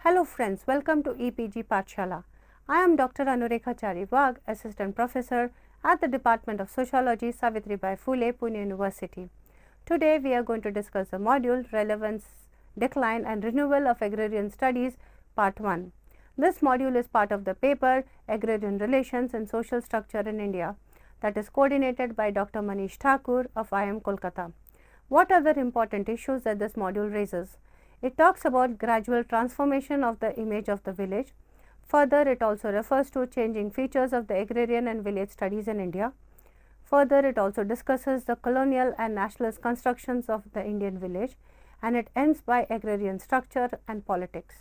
Hello friends, welcome to EPG Pathshala. I am Dr. Anurekhachari Wagh, Assistant Professor at the Department of Sociology, Savitribai Phule, Pune University. Today we are going to discuss the module Relevance, Decline and Renewal of Agrarian Studies, Part 1. This module is part of the paper Agrarian Relations and Social Structure in India that is coordinated by Dr. Manish Thakur of IIM Kolkata. What are the important issues that this module raises? It talks about gradual transformation of the image of the village. Further, it also refers to changing features of the agrarian and village studies in India. Further, it also discusses the colonial and nationalist constructions of the Indian village, and it ends by agrarian structure and politics.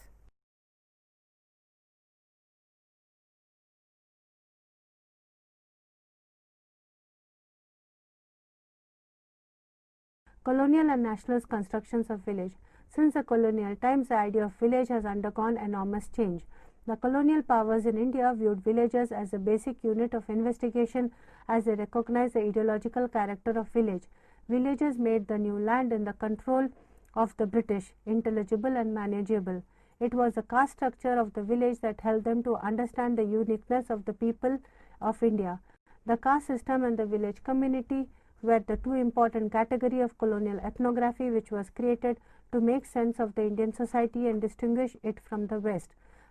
Colonial and nationalist constructions of village. Since the colonial times, the idea of village has undergone enormous change. The colonial powers in India viewed villages as a basic unit of investigation as they recognized the ideological character of village. Villages made the new land in the control of the British intelligible and manageable. It was the caste structure of the village that helped them to understand the uniqueness of the people of India. The caste system and the village community were the two important categories of colonial ethnography which was created to make sense of the Indian society and distinguish it from the West.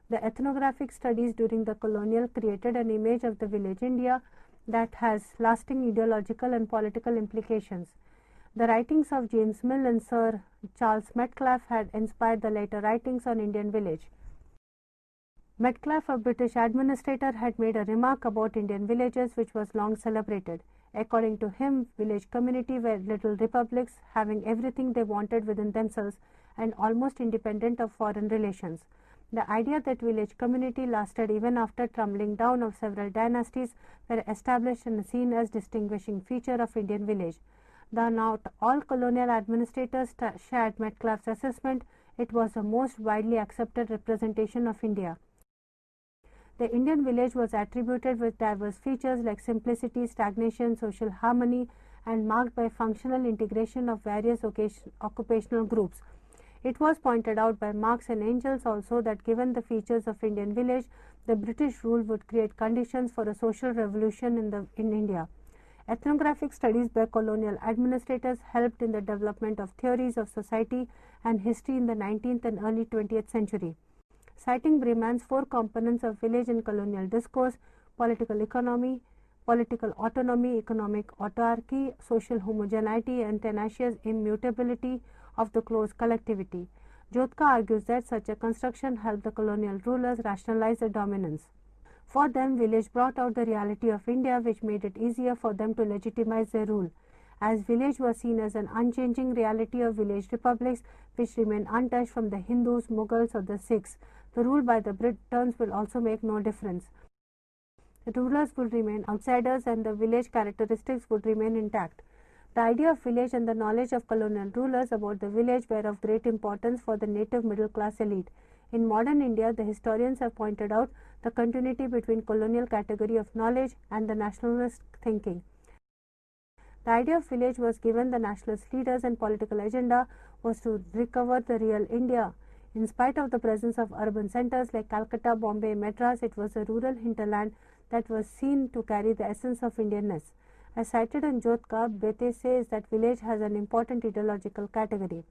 The ethnographic studies during the colonial created an image of the village India that has lasting ideological and political implications. The writings of James Mill and Sir Charles Metcalfe had inspired the later writings on Indian village. Metcalfe, a British administrator, had made a remark about Indian villages which was long celebrated. According to him, village community were little republics having everything they wanted within themselves and almost independent of foreign relations. The idea that village community lasted even after tumbling down of several dynasties were established and seen as distinguishing feature of Indian village. Though not all colonial administrators shared Metcalfe's assessment, it was the most widely accepted representation of India. The Indian village was attributed with diverse features like simplicity, stagnation, social harmony, and marked by functional integration of various occupational groups. It was pointed out by Marx and Engels also that given the features of Indian village, the British rule would create conditions for a social revolution in India. Ethnographic studies by colonial administrators helped in the development of theories of society and history in the 19th and early 20th century. Citing Breman's four components of village and colonial discourse: political economy, political autonomy, economic autarky, social homogeneity, and tenacious immutability of the close collectivity. Jyotka argues that such a construction helped the colonial rulers rationalize their dominance. For them, village brought out the reality of India, which made it easier for them to legitimize their rule. As village was seen as an unchanging reality of village republics which remain untouched from the Hindus, Mughals, or the Sikhs, the rule by the Britons will also make no difference. The rulers would remain outsiders and the village characteristics would remain intact. The idea of village and the knowledge of colonial rulers about the village were of great importance for the native middle class elite. In modern India, the historians have pointed out the continuity between colonial category of knowledge and the nationalist thinking. The idea of village was given the nationalist leaders and political agenda was to recover the real India. In spite of the presence of urban centers like Calcutta, Bombay, Madras, it was a rural hinterland that was seen to carry the essence of Indianness. As cited in Jyotka, Bete says that village has an important ideological category,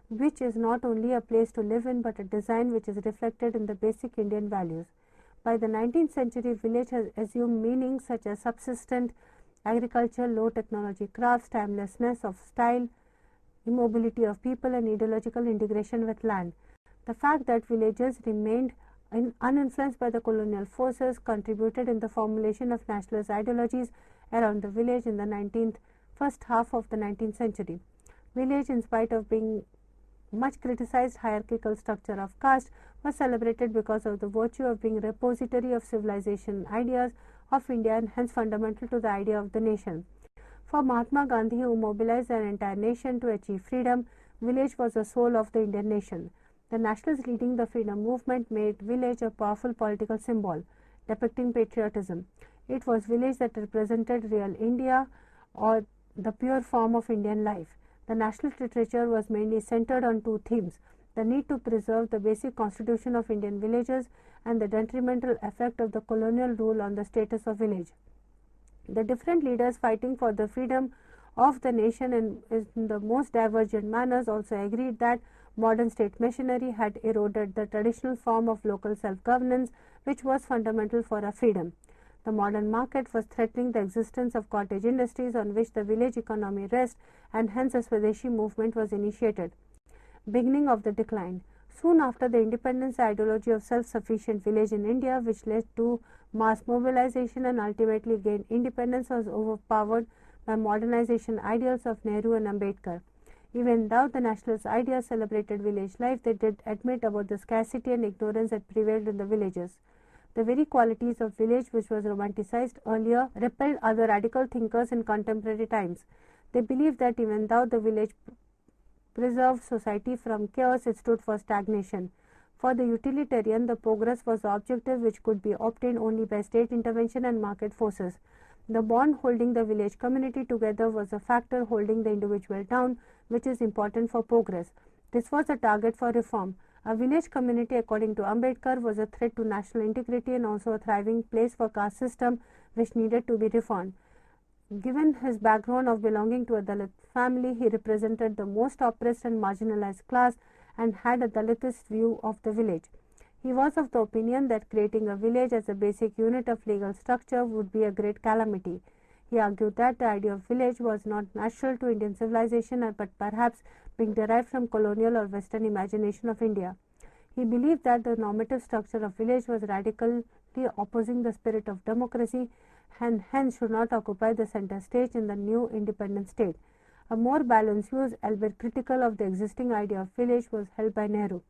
which is not only a place to live in but a design which is reflected in the basic Indian values. By the 19th century, village has assumed meanings such as subsistent agriculture, low technology crafts, timelessness of style, immobility of people, and ideological integration with land. The fact that villages remained uninfluenced by the colonial forces contributed in the formulation of nationalist ideologies around the village in the first half of the 19th century. Village, in spite of being much criticized hierarchical structure of caste, was celebrated because of the virtue of being repository of civilization ideas of India and hence fundamental to the idea of the nation. For Mahatma Gandhi, who mobilized an entire nation to achieve freedom, village was the soul of the Indian nation. The nationalists leading the freedom movement made village a powerful political symbol, depicting patriotism. It was village that represented real India or the pure form of Indian life. The national literature was mainly centered on two themes: the need to preserve the basic constitution of Indian villages, and the detrimental effect of the colonial rule on the status of village. The different leaders fighting for the freedom of the nation in the most divergent manners also agreed that modern state machinery had eroded the traditional form of local self-governance, which was fundamental for our freedom. The modern market was threatening the existence of cottage industries on which the village economy rests, and hence a Swadeshi movement was initiated. Beginning of the decline. Soon after the independence, the ideology of self-sufficient village in India, which led to mass mobilization and ultimately gained independence, was overpowered by modernization ideals of Nehru and Ambedkar. Even though the nationalist ideas celebrated village life, they did admit about the scarcity and ignorance that prevailed in the villages. The very qualities of village which was romanticized earlier repelled other radical thinkers in contemporary times. They believed that even though the village preserved society from chaos, it stood for stagnation. For the utilitarian, the progress was the objective which could be obtained only by state intervention and market forces. The bond holding the village community together was a factor holding the individual down, which is important for progress. This was a target for reform. A village community, according to Ambedkar, was a threat to national integrity and also a thriving place for caste system which needed to be reformed. Given his background of belonging to a Dalit family, he represented the most oppressed and marginalized class and had a Dalitist view of the village. He was of the opinion that creating a village as a basic unit of legal structure would be a great calamity. He argued that the idea of village was not natural to Indian civilization but perhaps being derived from colonial or Western imagination of India. He believed that the normative structure of village was radically opposing the spirit of democracy and hence should not occupy the center stage in the new independent state. A more balanced view, albeit critical of the existing idea of village, was held by Nehru.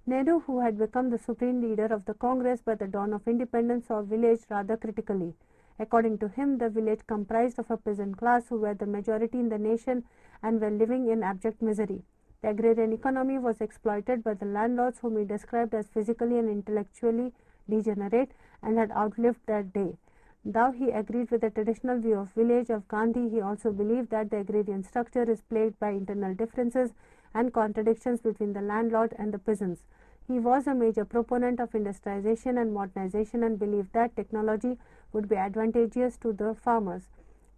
Nehru, who had become the supreme leader of the Congress by the dawn of independence, saw village rather critically. According to him, the village comprised of a peasant class who were the majority in the nation and were living in abject misery. The agrarian economy was exploited by the landlords, whom he described as physically and intellectually degenerate and had outlived their day. Though he agreed with the traditional view of village of Gandhi, he also believed that the agrarian structure is plagued by internal differences and contradictions between the landlord and the peasants. He was a major proponent of industrialization and modernization and believed that technology would be advantageous to the farmers.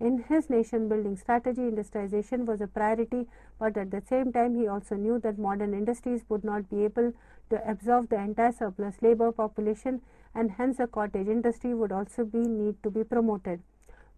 In his nation-building strategy, industrialization was a priority, but at the same time he also knew that modern industries would not be able to absorb the entire surplus labor population, and hence a cottage industry would also need to be promoted.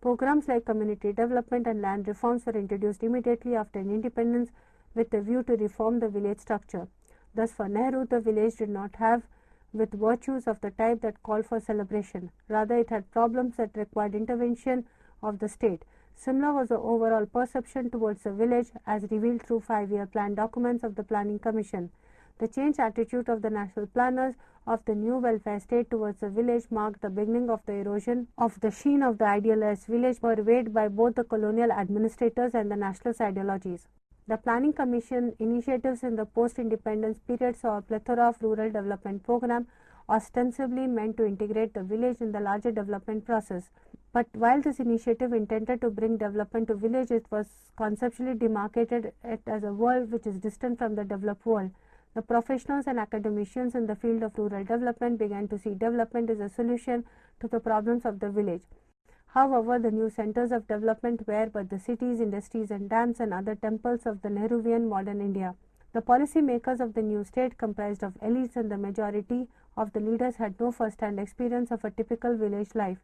Programs like community development and land reforms were introduced immediately after independence with a view to reform the village structure. Thus, for Nehru, the village did not have with virtues of the type that called for celebration. Rather, it had problems that required intervention of the state. Similar was the overall perception towards the village as revealed through 5-year plan documents of the Planning Commission. The changed attitude of the national planners of the new welfare state towards the village marked the beginning of the erosion of the sheen of the idealized village pervaded by both the colonial administrators and the nationalist ideologies. The Planning Commission initiatives in the post-independence period saw a plethora of rural development programs ostensibly meant to integrate the village in the larger development process. But while this initiative intended to bring development to village, it was conceptually demarcated it as a world which is distant from the developed world. The professionals and academicians in the field of rural development began to see development as a solution to the problems of the village. However, the new centers of development were but the cities, industries and dams and other temples of the Nehruvian modern India. The policy makers of the new state comprised of elites, and the majority of the leaders had no first-hand experience of a typical village life.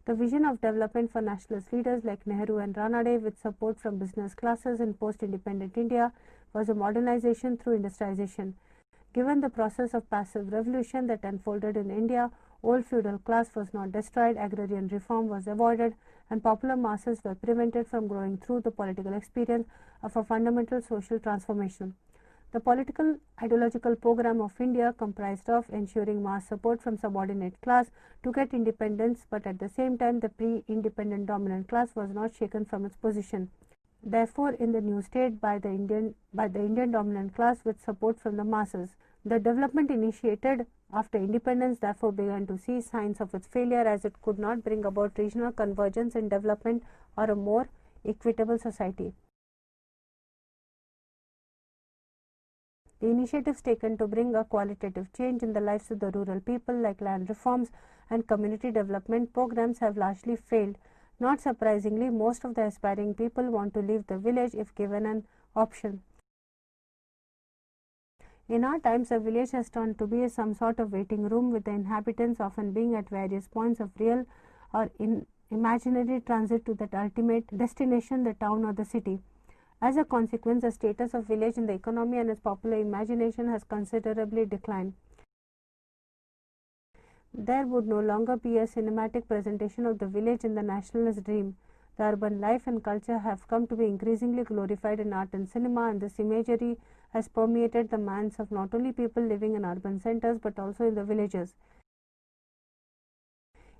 The vision of development for nationalist leaders like Nehru and Ranade, with support from business classes in post-independent India, was a modernization through industrialization. Given the process of passive revolution that unfolded in India, old feudal class was not destroyed, agrarian reform was avoided, and popular masses were prevented from growing through the political experience of a fundamental social transformation. The political ideological program of India comprised of ensuring mass support from subordinate class to get independence, but at the same time the pre-independent dominant class was not shaken from its position. Therefore, in the new state by the Indian dominant class with support from the masses. The development initiated after independence therefore began to see signs of its failure, as it could not bring about regional convergence in development or a more equitable society. The initiatives taken to bring a qualitative change in the lives of the rural people, like land reforms and community development programs, have largely failed. Not surprisingly, most of the aspiring people want to leave the village if given an option. In our times, a village has turned to be some sort of waiting room, with the inhabitants often being at various points of real or imaginary transit to that ultimate destination, the town or the city. As a consequence, the status of village in the economy and its popular imagination has considerably declined. There would no longer be a cinematic presentation of the village in the nationalist dream. The urban life and culture have come to be increasingly glorified in art and cinema, and this imagery has permeated the minds of not only people living in urban centers but also in the villages.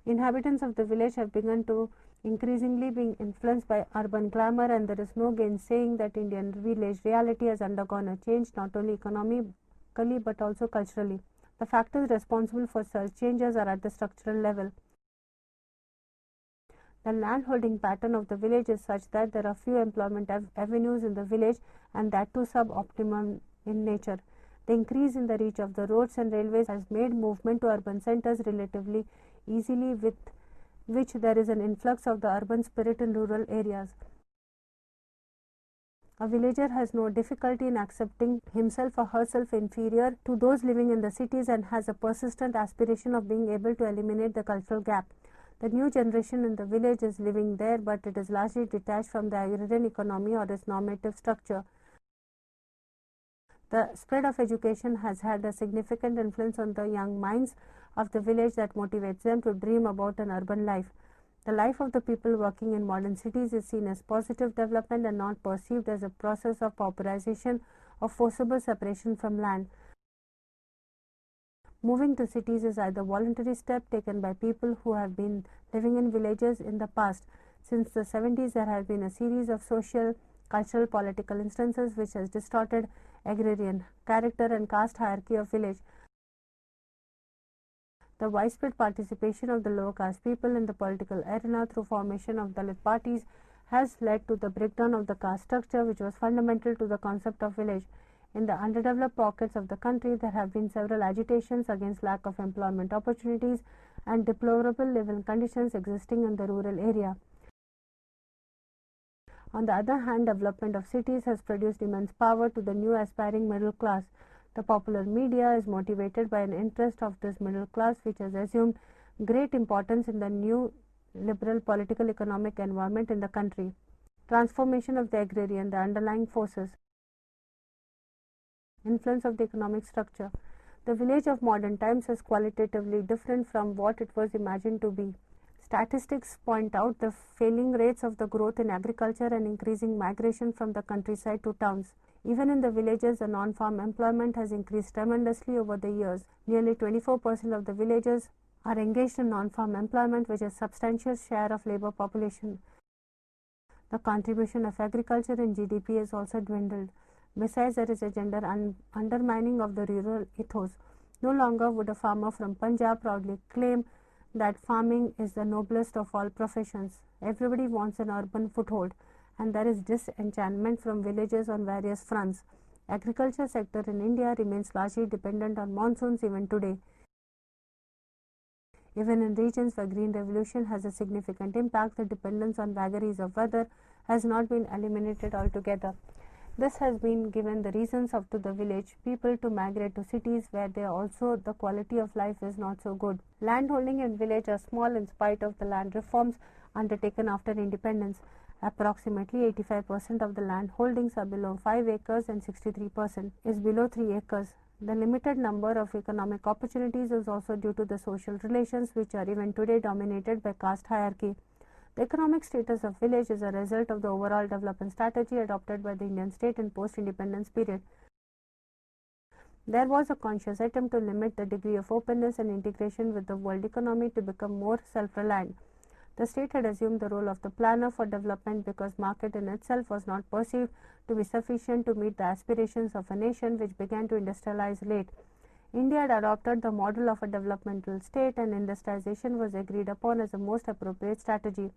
Inhabitants of the village have begun to increasingly being influenced by urban glamour, and there is no gainsaying that Indian village reality has undergone a change, not only economically but also culturally. The factors responsible for such changes are at the structural level. The landholding pattern of the village is such that there are few employment avenues in the village, and that too suboptimum in nature. The increase in the reach of the roads and railways has made movement to urban centers relatively easily, with which there is an influx of the urban spirit in rural areas. A villager has no difficulty in accepting himself or herself inferior to those living in the cities, and has a persistent aspiration of being able to eliminate the cultural gap. The new generation in the village is living there, but it is largely detached from the agrarian economy or its normative structure. The spread of education has had a significant influence on the young minds of the village that motivates them to dream about an urban life. The life of the people working in modern cities is seen as positive development and not perceived as a process of pauperization or forcible separation from land. Moving to cities is either voluntary step taken by people who have been living in villages in the past. Since the 70s, there has been a series of social, cultural, political instances which has distorted agrarian character and caste hierarchy of village. The widespread participation of the lower caste people in the political arena through formation of Dalit parties has led to the breakdown of the caste structure, which was fundamental to the concept of village. In the underdeveloped pockets of the country, there have been several agitations against lack of employment opportunities and deplorable living conditions existing in the rural area. On the other hand, development of cities has produced immense power to the new aspiring middle class. The popular media is motivated by an interest of this middle class, which has assumed great importance in the new liberal political economic environment in the country. Transformation of the agrarian, the underlying forces. Influence of the economic structure. The village of modern times is qualitatively different from what it was imagined to be. Statistics point out the failing rates of the growth in agriculture and increasing migration from the countryside to towns. Even in the villages, the non-farm employment has increased tremendously over the years. Nearly 24% of the villagers are engaged in non-farm employment, which is a substantial share of labor population. The contribution of agriculture in GDP has also dwindled. Besides, there is a gender undermining of the rural ethos. No longer would a farmer from Punjab proudly claim that farming is the noblest of all professions. Everybody wants an urban foothold, and there is disenchantment from villages on various fronts. Agriculture sector in India remains largely dependent on monsoons even today. Even in regions where green revolution has a significant impact, the dependence on vagaries of weather has not been eliminated altogether. This has been given the reasons of to the village people to migrate to cities, where they also the quality of life is not so good. Landholding in village are small in spite of the land reforms undertaken after independence. Approximately 85% of the land holdings are below 5 acres and 63% is below 3 acres. The limited number of economic opportunities is also due to the social relations, which are even today dominated by caste hierarchy. The economic status of village is a result of the overall development strategy adopted by the Indian state in post-independence period. There was a conscious attempt to limit the degree of openness and integration with the world economy to become more self-reliant. The state had assumed the role of the planner for development because market in itself was not perceived to be sufficient to meet the aspirations of a nation which began to industrialize late. India had adopted the model of a developmental state, and industrialization was agreed upon as the most appropriate strategy.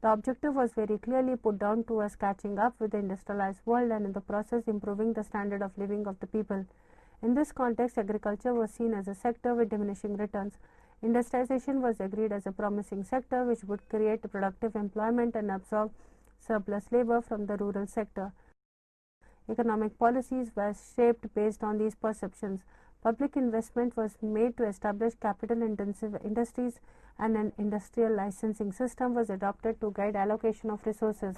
The objective was very clearly put down to as catching up with the industrialized world and in the process improving the standard of living of the people. In this context, agriculture was seen as a sector with diminishing returns. Industrialization was agreed as a promising sector which would create productive employment and absorb surplus labor from the rural sector. Economic policies were shaped based on these perceptions. Public investment was made to establish capital-intensive industries, and an industrial licensing system was adopted to guide allocation of resources.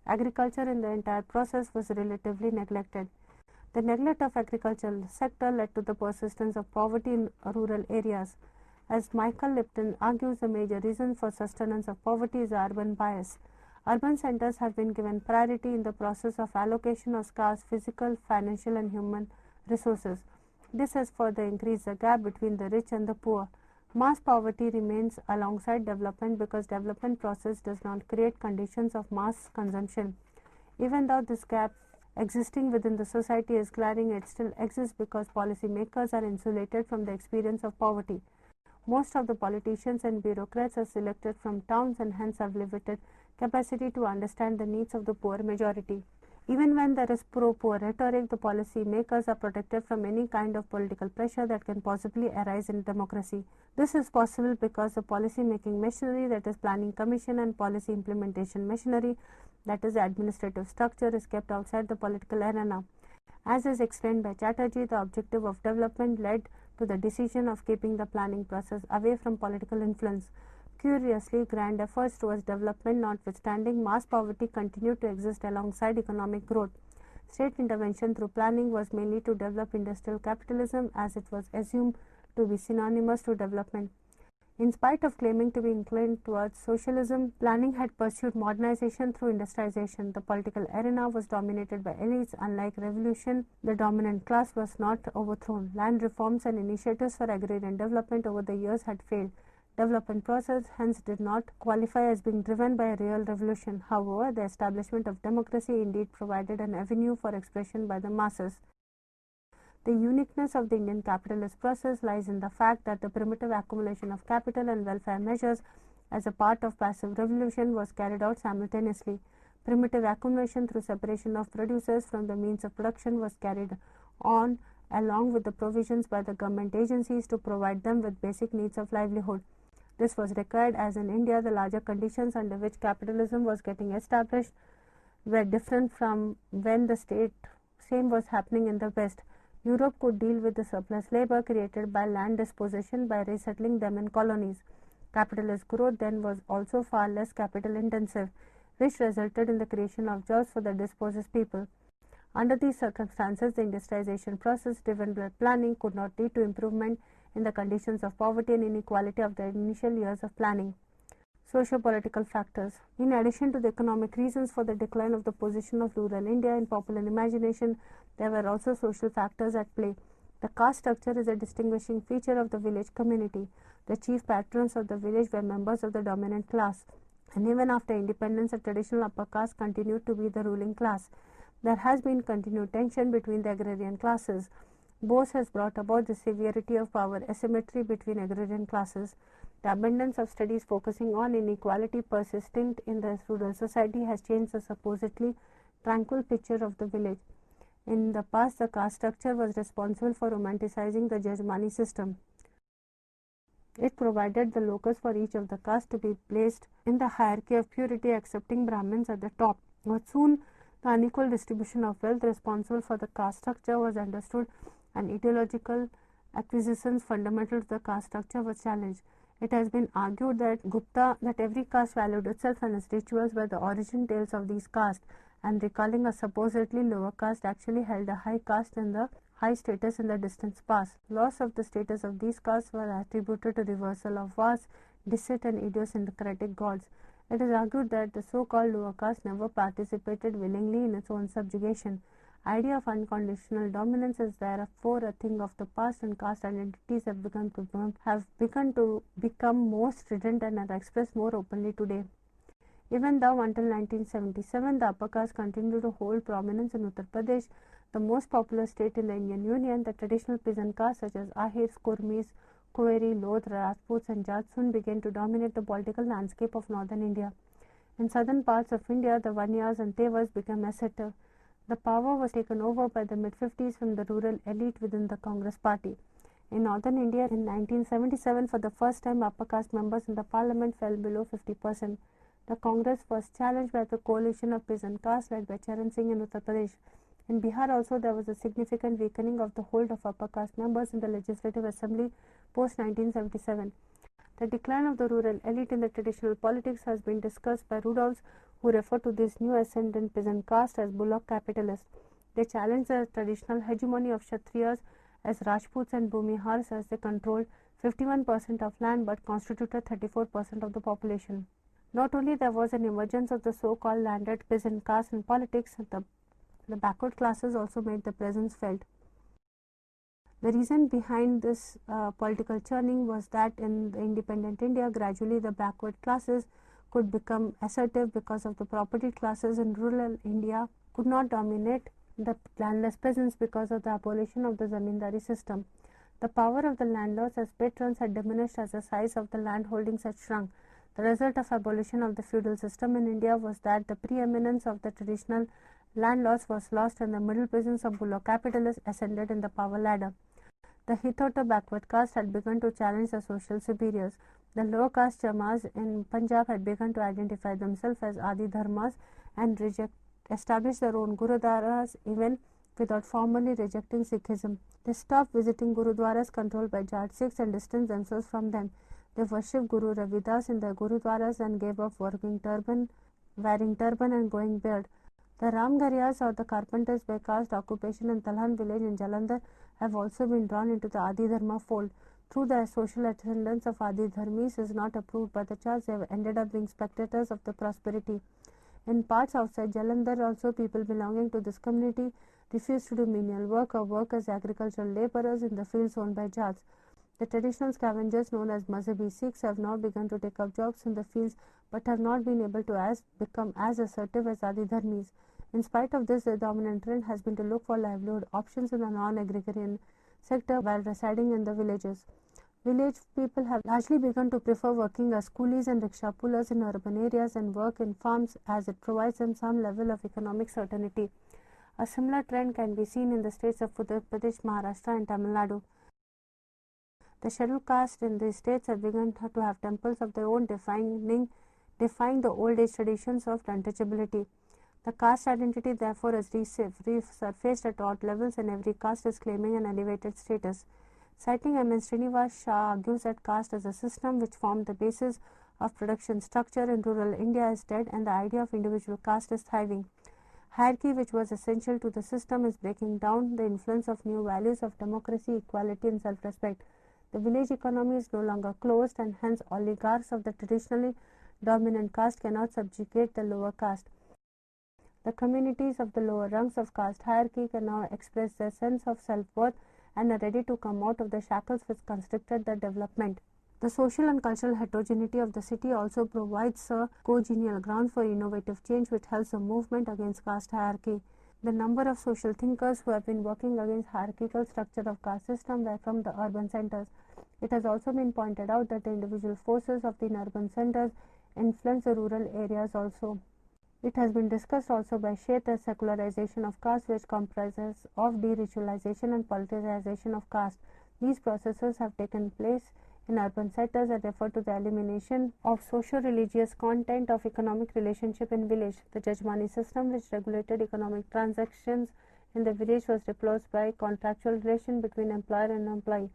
Agriculture in the entire process was relatively neglected. The neglect of agricultural sector led to the persistence of poverty in rural areas. As Michael Lipton argues, the major reason for sustenance of poverty is urban bias. Urban centers have been given priority in the process of allocation of scarce physical, financial and human resources. This has further increased the gap between the rich and the poor. Mass poverty remains alongside development because development process does not create conditions of mass consumption. Even though this gap existing within the society is glaring, it still exists because policy makers are insulated from the experience of poverty. Most of the politicians and bureaucrats are selected from towns and hence have limited capacity to understand the needs of the poor majority. Even when there is pro-poor rhetoric, the policy makers are protected from any kind of political pressure that can possibly arise in democracy. This is possible because the policy making machinery, that is planning commission, and policy implementation machinery, that is administrative structure, is kept outside the political arena. As is explained by Chatterjee, the objective of development led to the decision of keeping the planning process away from political influence. Curiously, grand efforts towards development notwithstanding, mass poverty continued to exist alongside economic growth. State intervention through planning was mainly to develop industrial capitalism, as it was assumed to be synonymous to development. In spite of claiming to be inclined towards socialism, planning had pursued modernization through industrialization. The political arena was dominated by elites. Unlike revolution, the dominant class was not overthrown. Land reforms and initiatives for agrarian development over the years had failed. Development process hence did not qualify as being driven by a real revolution. However, the establishment of democracy indeed provided an avenue for expression by the masses. The uniqueness of the Indian capitalist process lies in the fact that the primitive accumulation of capital and welfare measures as a part of passive revolution was carried out simultaneously. Primitive accumulation through separation of producers from the means of production was carried on along with the provisions by the government agencies to provide them with basic needs of livelihood. This was required as in India the larger conditions under which capitalism was getting established were different from when the same was happening in the West. Europe could deal with the surplus labor created by land dispossession by resettling them in colonies. Capitalist growth then was also far less capital intensive, which resulted in the creation of jobs for the dispossessed people. Under these circumstances, the industrialization process driven by planning could not lead to improvement in the conditions of poverty and inequality of the initial years of planning. Socio-political factors. In addition to the economic reasons for the decline of the position of rural India in popular imagination, there were also social factors at play. The caste structure is a distinguishing feature of the village community. The chief patrons of the village were members of the dominant class, and even after independence, the traditional upper caste continued to be the ruling class. There has been continued tension between the agrarian classes. Bose has brought about the severity of power asymmetry between agrarian classes. The abundance of studies focusing on inequality persistent in the rural society has changed the supposedly tranquil picture of the village. In the past, the caste structure was responsible for romanticizing the Jajmani system. It provided the locus for each of the castes to be placed in the hierarchy of purity, accepting Brahmins at the top. But soon, the unequal distribution of wealth responsible for the caste structure was understood, and ideological acquisitions fundamental to the caste structure was challenged. It has been argued that every caste valued itself and its rituals were the origin tales of these castes, and recalling a supposedly lower caste actually held a high caste and the high status in the distant past. Loss of the status of these castes were attributed to reversal of vast, deceit and idiosyncratic gods. It is argued that the so-called lower caste never participated willingly in its own subjugation. Idea of unconditional dominance is therefore a thing of the past, and caste identities have begun to become more strident and are expressed more openly today. Even though until 1977 the upper caste continued to hold prominence in Uttar Pradesh, the most populous state in the Indian Union, the traditional peasant castes such as Ahirs, Kurmis, Kueri, Lodh, Rajputs and Jats soon began to dominate the political landscape of northern India. In southern parts of India, the Vanyas and Tevas became assertive. The power was taken over by the mid-50s from the rural elite within the Congress party. In northern India in 1977, for the first time, upper caste members in the parliament fell below 50%. The Congress was challenged by the coalition of peasant caste led by Charan Singh in Uttar Pradesh. In Bihar also, there was a significant weakening of the hold of upper caste members in the Legislative Assembly post-1977. The decline of the rural elite in the traditional politics has been discussed by Rudolphs, who refer to this new ascendant peasant caste as bullock capitalists. They challenged the traditional hegemony of Kshatriyas as Rajputs and Bhumihars, as they controlled 51% of land but constituted 34% of the population. Not only there was an emergence of the so-called landed peasant caste in politics, the backward classes also made their presence felt. The reason behind this political churning was that in the independent India, gradually the backward classes could become assertive because of the property classes in rural India could not dominate the landless peasants because of the abolition of the zamindari system. The power of the landlords as patrons had diminished as the size of the land holdings had shrunk. The result of abolition of the feudal system in India was that the preeminence of the traditional landlords was lost and the middle peasants of bullock capitalists ascended in the power ladder. The Hitota backward caste had begun to challenge the social superiors. The lower caste Chamas in Punjab had begun to identify themselves as Adi Dharmas and establish their own Gurudwaras even without formally rejecting Sikhism. They stopped visiting Gurudwaras controlled by Jat Sikhs and distanced themselves from them. They worshipped Guru Ravidas in their Gurudwaras and gave up wearing turban and growing beard. The Ramgharyas or the carpenters by caste occupation in Talhan village in Jalandhar have also been drawn into the Adi Dharma fold. Through the social attendance of Adi Dharmis is not approved by the church, they have ended up being spectators of the prosperity. In parts outside Jalandhar also, people belonging to this community refuse to do menial work or work as agricultural laborers in the fields owned by Jats. The traditional scavengers known as Mazhabi Sikhs have now begun to take up jobs in the fields but have not been able to become as assertive as Adi Dharmis. In spite of this, the dominant trend has been to look for livelihood options in the non-agrarian sector while residing in the villages. Village people have largely begun to prefer working as coolies and rickshaw pullers in urban areas and work in farms as it provides them some level of economic certainty. A similar trend can be seen in the states of Uttar Pradesh, Maharashtra and Tamil Nadu. The scheduled caste in these states have begun to have temples of their own, defying the old age traditions of untouchability. The caste identity therefore is resurfaced at odd levels and every caste is claiming an elevated status. Citing M. Srinivas Shah argues that caste as a system which formed the basis of production structure in rural India is dead and the idea of individual caste is thriving. Hierarchy, which was essential to the system, is breaking down the influence of new values of democracy, equality and self-respect. The village economy is no longer closed and hence oligarchs of the traditionally dominant caste cannot subjugate the lower caste. The communities of the lower rungs of caste hierarchy can now express their sense of self-worth and are ready to come out of the shackles which constricted their development. The social and cultural heterogeneity of the city also provides a congenial ground for innovative change which helps the movement against caste hierarchy. The number of social thinkers who have been working against hierarchical structure of caste system were from the urban centers. It has also been pointed out that the individual forces of the urban centers influence the rural areas also. It has been discussed also by Sheth as secularization of caste, which comprises of de-ritualization and politicization of caste. These processes have taken place in urban centers and refer to the elimination of socio-religious content of economic relationship in village. The Jajmani system, which regulated economic transactions in the village, was replaced by contractual relation between employer and employee.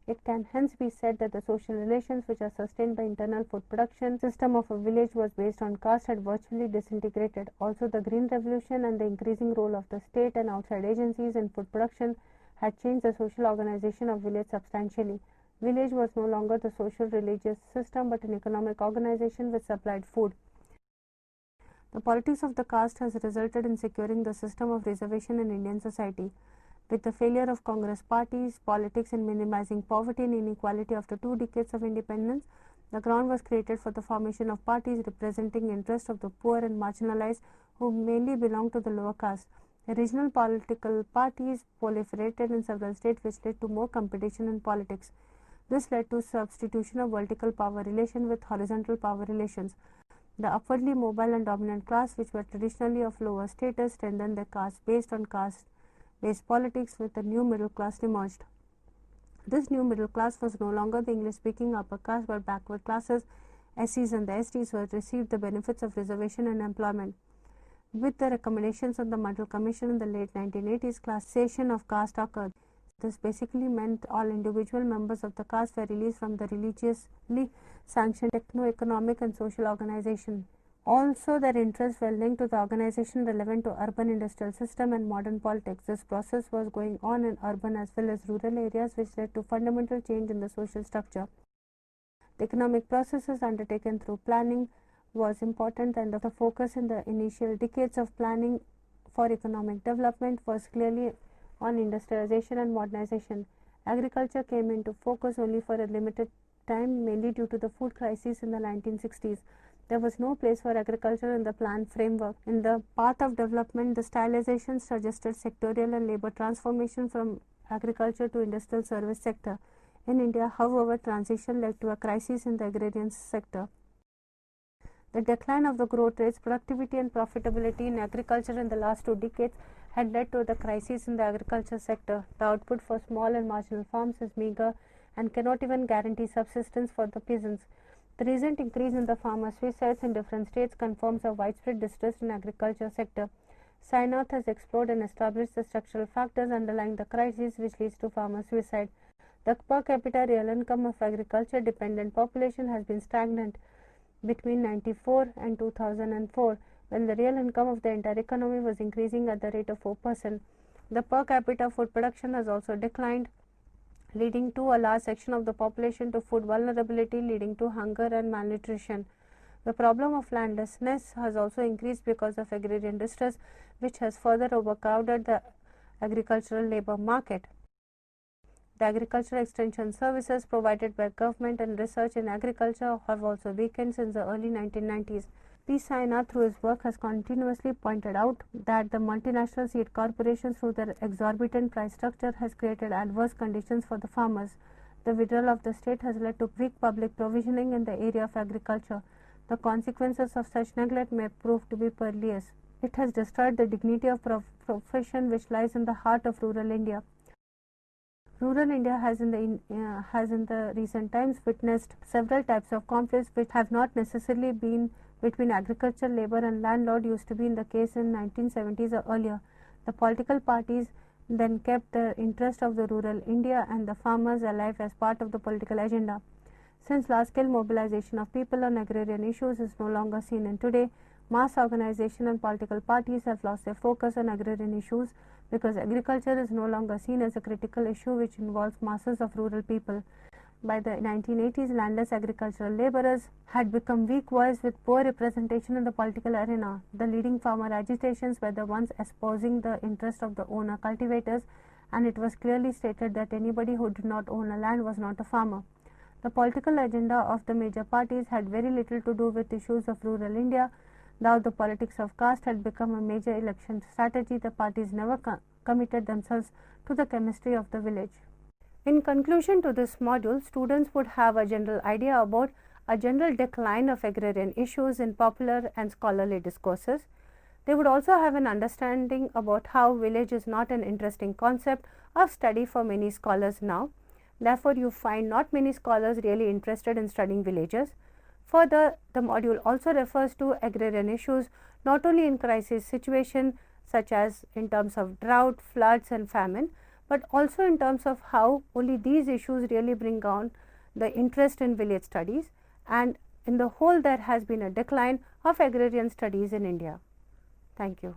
It can hence be said that the social relations which are sustained by internal food production system of a village was based on caste had virtually disintegrated. Also, the Green Revolution and the increasing role of the state and outside agencies in food production had changed the social organization of village substantially. Village was no longer the social religious system but an economic organization which supplied food. The politics of the caste has resulted in securing the system of reservation in Indian society. With the failure of Congress parties, politics in minimizing poverty and inequality after 2 decades of independence, the ground was created for the formation of parties representing interests of the poor and marginalized who mainly belong to the lower caste. The regional political parties proliferated in several states which led to more competition in politics. This led to substitution of vertical power relation with horizontal power relations. The upwardly mobile and dominant class, which were traditionally of lower status, strengthened their caste based on caste-based politics, with a new middle class emerged. This new middle class was no longer the English-speaking upper caste but backward classes. SCs and the STs who had received the benefits of reservation and employment. With the recommendations of the Mandal Commission in the late 1980s, classification of caste occurred. This basically meant all individual members of the caste were released from the religiously sanctioned techno-economic and social organization. Also, their interests were linked to the organization relevant to urban industrial system and modern politics. This process was going on in urban as well as rural areas, which led to fundamental change in the social structure. The economic processes undertaken through planning was important, and the focus in the initial decades of planning for economic development was clearly on industrialization and modernization. Agriculture came into focus only for a limited time, mainly due to the food crisis in the 1960s. There was no place for agriculture in the plan framework. In the path of development, the stylization suggested sectorial and labor transformation from agriculture to industrial service sector. In India, however, transition led to a crisis in the agrarian sector. The decline of the growth rates, productivity and profitability in agriculture in the last 2 decades had led to the crisis in the agriculture sector. The output for small and marginal farms is meager and cannot even guarantee subsistence for the peasants. The recent increase in the farmer suicides in different states confirms a widespread distress in agriculture sector. Sainath has explored and established the structural factors underlying the crisis which leads to farmer suicide. The per capita real income of agriculture dependent population has been stagnant between 1994 and 2004, when the real income of the entire economy was increasing at the rate of 4%. The per capita food production has also declined, leading to a large section of the population to food vulnerability, leading to hunger and malnutrition. The problem of landlessness has also increased because of agrarian distress, which has further overcrowded the agricultural labor market. The agricultural extension services provided by government and research in agriculture have also weakened since the early 1990s. P. Sainath, through his work, has continuously pointed out that the multinational seed corporations, through their exorbitant price structure, has created adverse conditions for the farmers. The withdrawal of the state has led to weak public provisioning in the area of agriculture. The consequences of such neglect may prove to be perilous. It has destroyed the dignity of profession which lies in the heart of rural India. Rural India has in the recent times witnessed several types of conflicts which have not necessarily been between agricultural labor and landlord used to be in the case in 1970s or earlier. The political parties then kept the interest of the rural India and the farmers alive as part of the political agenda. Since large-scale mobilization of people on agrarian issues is no longer seen in today, mass organization and political parties have lost their focus on agrarian issues because agriculture is no longer seen as a critical issue which involves masses of rural people. By the 1980s, landless agricultural laborers had become weak voice with poor representation in the political arena. The leading farmer agitations were the ones espousing the interest of the owner cultivators, and it was clearly stated that anybody who did not own a land was not a farmer. The political agenda of the major parties had very little to do with issues of rural India. Though the politics of caste had become a major election strategy, the parties never committed themselves to the chemistry of the village. In conclusion to this module, students would have a general idea about a general decline of agrarian issues in popular and scholarly discourses. They would also have an understanding about how village is not an interesting concept of study for many scholars now. Therefore, you find not many scholars really interested in studying villages. Further, the module also refers to agrarian issues not only in crisis situation such as in terms of drought, floods and famine, but also in terms of how only these issues really bring on the interest in village studies, and in the whole there has been a decline of agrarian studies in India. Thank you.